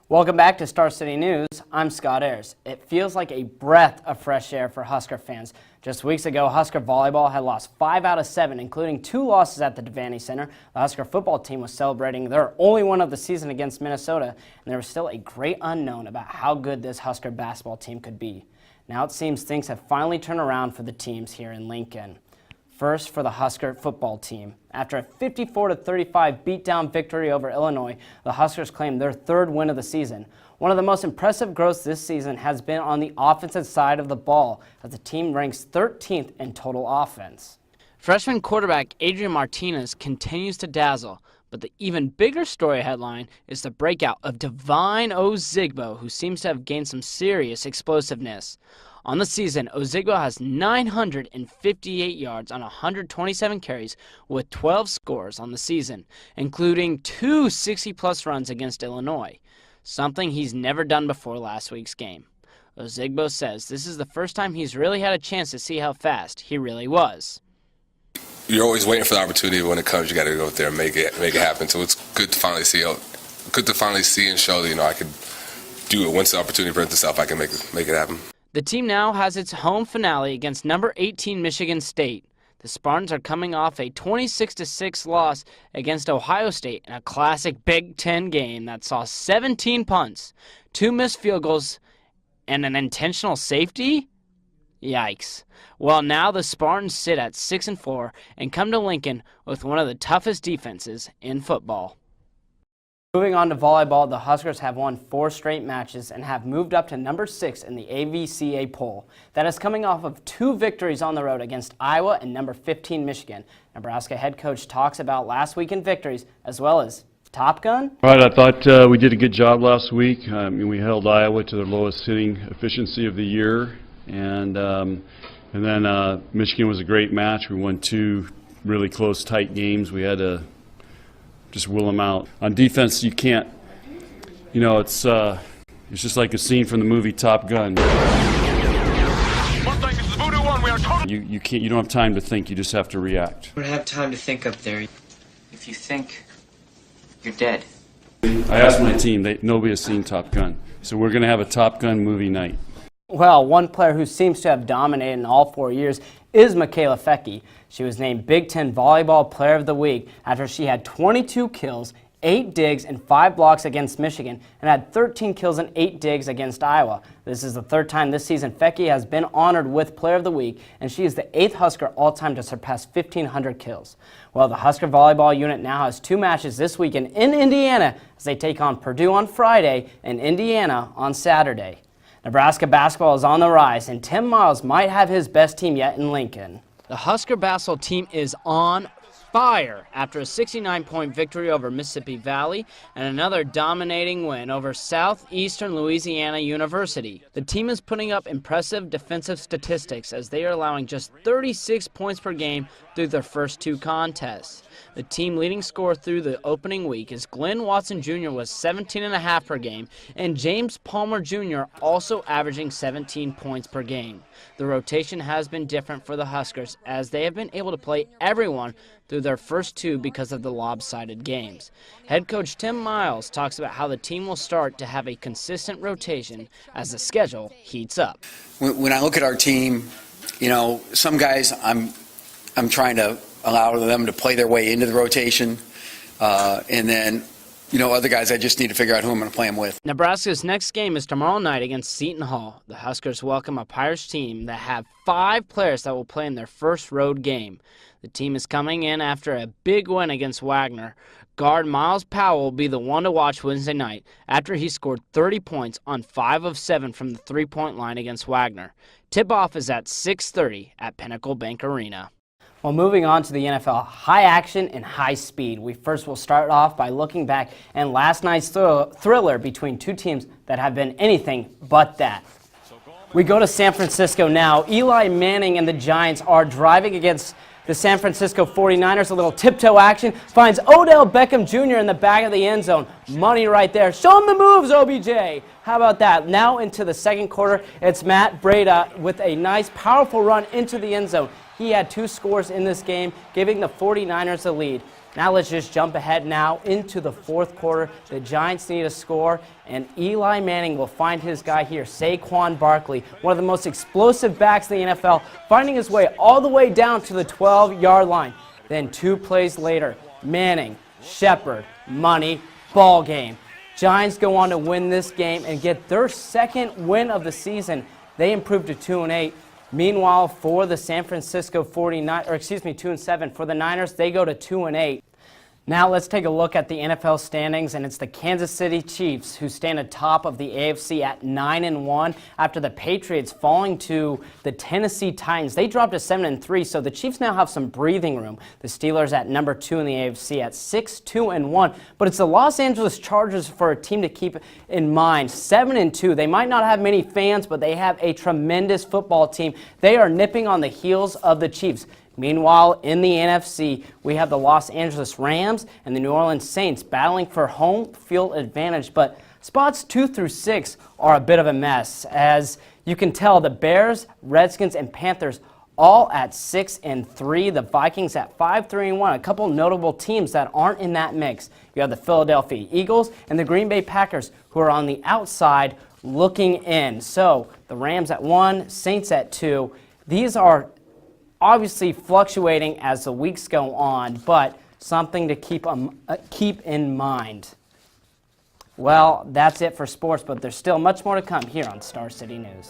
Welcome back to Star City News. I'm Scott Ayers. It feels like a breath of fresh air for Husker fans. Just weeks ago, Husker volleyball had lost 5 out of 7, including 2 losses at the Devaney Center. The Husker football team was celebrating their only win of the season against Minnesota, and there was still a great unknown about how good this Husker basketball team could be. Now it seems things have finally turned around for the teams here in Lincoln. First, for the Husker football team. After a 54-35 beatdown victory over Illinois, the Huskers claimed their 3rd win of the season. One of the most impressive growths this season has been on the offensive side of the ball, as the team ranks 13th in total offense. Freshman quarterback Adrian Martinez continues to dazzle, but the even bigger story headline is the breakout of Divine Ozigbo, who seems to have gained some serious explosiveness. On the season, Ozigbo has 958 yards on 127 carries with 12 scores on the season, including 2 60-plus runs against Illinois, something he's never done before last week's game. Ozigbo says this is the first time he's really had a chance to see how fast he really was. You're always waiting for the opportunity. When it comes, you got to go out there and make it happen. So it's good to finally see and show that I could do it. Once the opportunity presents itself, I can make it happen. The team now has its home finale against number 18 Michigan State. The Spartans are coming off a 26-6 loss against Ohio State in a classic Big Ten game that saw 17 punts, 2 missed field goals, and an intentional safety? Yikes. Well, now the Spartans sit at 6-4 and come to Lincoln with one of the toughest defenses in football. Moving on to volleyball, the Huskers have won 4 straight matches and have moved up to number 6 in the AVCA poll. That is coming off of 2 victories on the road against Iowa and number 15 Michigan. Nebraska head coach talks about last weekend victories as well as Top Gun. All right, I thought we did a good job last week. We held Iowa to their lowest hitting efficiency of the year, and then Michigan was a great match. We won 2 really close, tight games. We had to just will them out. On defense, you can't, it's just like a scene from the movie Top Gun. You don't have time to think, you just have to react. You don't have time to think up there. If you think, you're dead. I asked my team, nobody has seen Top Gun, so we're going to have a Top Gun movie night. Well, one player who seems to have dominated in all 4 years is Michaela Fecke. She was named Big Ten Volleyball Player of the Week after she had 22 kills, 8 digs, and 5 blocks against Michigan, and had 13 kills and 8 digs against Iowa. This is the 3rd time this season Fecke has been honored with Player of the Week, and she is the 8th Husker all-time to surpass 1,500 kills. Well, the Husker volleyball unit now has 2 matches this weekend in Indiana as they take on Purdue on Friday and Indiana on Saturday. Nebraska basketball is on the rise, and Tim Miles might have his best team yet in Lincoln. The Husker basketball team is on fire after a 69-point victory over Mississippi Valley and another dominating win over Southeastern Louisiana University. The team is putting up impressive defensive statistics as they are allowing just 36 points per game through their first 2 contests. The team leading scorer through the opening week is Glenn Watson Jr. with 17.5 per game, and James Palmer Jr. also averaging 17 points per game. The rotation has been different for the Huskers as they have been able to play everyone through their first 2 because of the lopsided games. Head coach Tim Miles talks about how the team will start to have a consistent rotation as the schedule heats up. When I look at our team, some guys I'm trying to allow them to play their way into the rotation, and then other guys I just need to figure out who I'm going to play them with. Nebraska's next game is tomorrow night against Seton Hall. The Huskers welcome a Pirates team that have 5 players that will play in their first road game. The team is coming in after a big win against Wagner. Guard Miles Powell will be the one to watch Wednesday night after he scored 30 points on 5 of 7 from the 3-point line against Wagner. Tip-off is at 6:30 at Pinnacle Bank Arena. Well, moving on to the NFL, high action and high speed. We first will start off by looking back at last night's thriller between 2 teams that have been anything but that. We go to San Francisco now. Eli Manning and the Giants are driving against the San Francisco 49ers. A little tiptoe action. Finds Odell Beckham Jr. in the back of the end zone. Money right there. Show him the moves, OBJ. How about that? Now into the second quarter, it's Matt Breida with a nice, powerful run into the end zone. He had 2 scores in this game, giving the 49ers the lead. Now let's just jump ahead now into the 4th quarter. The Giants need a score, and Eli Manning will find his guy here, Saquon Barkley, one of the most explosive backs in the NFL, finding his way all the way down to the 12-yard line. Then 2 plays later, Manning, Shepard, money, ball game. Giants go on to win this game and get their 2nd win of the season. They improved to 2-8. Meanwhile, for the San Francisco 2-7 for the Niners, they go to 2-8. Now let's take a look at the NFL standings, and it's the Kansas City Chiefs who stand atop of the AFC at 9-1 after the Patriots falling to the Tennessee Titans. They dropped to 7-3, so the Chiefs now have some breathing room. The Steelers at number 2 in the AFC at 6-2-1, but it's the Los Angeles Chargers for a team to keep in mind. 7-2. They might not have many fans, but they have a tremendous football team. They are nipping on the heels of the Chiefs. Meanwhile, in the NFC, we have the Los Angeles Rams and the New Orleans Saints battling for home field advantage, but spots 2 through 6 are a bit of a mess. As you can tell, the Bears, Redskins, and Panthers all at 6-3, the Vikings at 5-3-1. A couple notable teams that aren't in that mix. You have the Philadelphia Eagles and the Green Bay Packers, who are on the outside looking in. So the Rams at 1, Saints at 2. These are obviously fluctuating as the weeks go on, but something to keep in mind. Well, that's it for sports, but there's still much more to come here on Star City News.